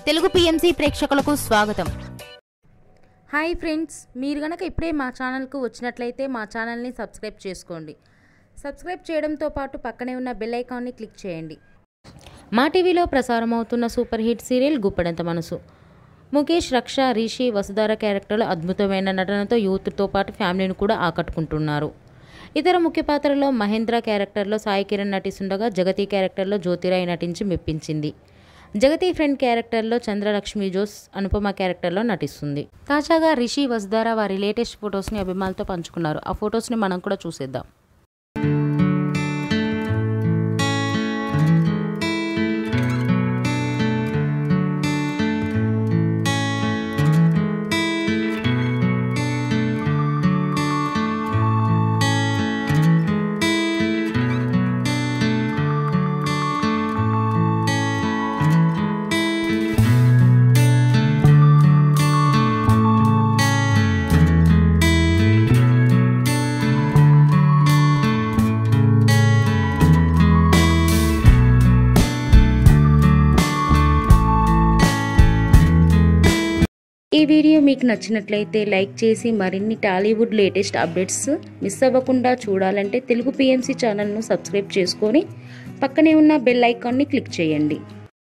Telugu PMC ప్రేక్షకులకు స్వాగతం. Hi friends, మీరు గనక ఇప్పుడే మా ఛానల్కు వచ్చినట్లయితే మా ఛానల్ని సబ్స్క్రైబ్ చేసుకోండి. సబ్స్క్రైబ్ చేయడంతో పాటు పక్కనే ఉన్న బెల్ ఐకాన్ని క్లిక్ చేయండి. మా టీవీలో ప్రసారం అవుతున్న సూపర్ హిట్ సీరియల్ గుప్పెడంత మనసు. ముఖేష్, రక్ష, రిషి, వసుధార క్యారెక్టర్లు అద్భుతమైన నటనతో యూత్తో పాటు ఫ్యామిలీని కూడా ఆకట్టుకుంటున్నారు. ఇతర ముఖ్య పాత్రలో మహేంద్ర క్యారెక్టర్లో సాయి కిరణ్ నటిస్తుండగా జగతి క్యారెక్టర్లో జ్యోతిరాయ్ నటించి మెప్పించింది. జగతి ఫ్రెండ్ క్యారెక్టర్లో చంద్రలక్ష్మి జోస్ అనుపమ క్యారెక్టర్లో నటిస్తుంది. తాజాగా రిషి, వసుధార వారి లేటెస్ట్ ఫొటోస్ని అభిమానులతో పంచుకున్నారు. ఆ ఫొటోస్ని మనం కూడా చూసేద్దాం. ఈ వీడియో మీకు నచ్చినట్లయితే లైక్ చేసి మరిన్ని టాలీవుడ్ లేటెస్ట్ అప్డేట్స్ మిస్ అవ్వకుండా చూడాలంటే తెలుగు పిఎంసి ఛానల్ను సబ్స్క్రైబ్ చేసుకొని పక్కనే ఉన్న బెల్ ఐకాన్ని క్లిక్ చేయండి.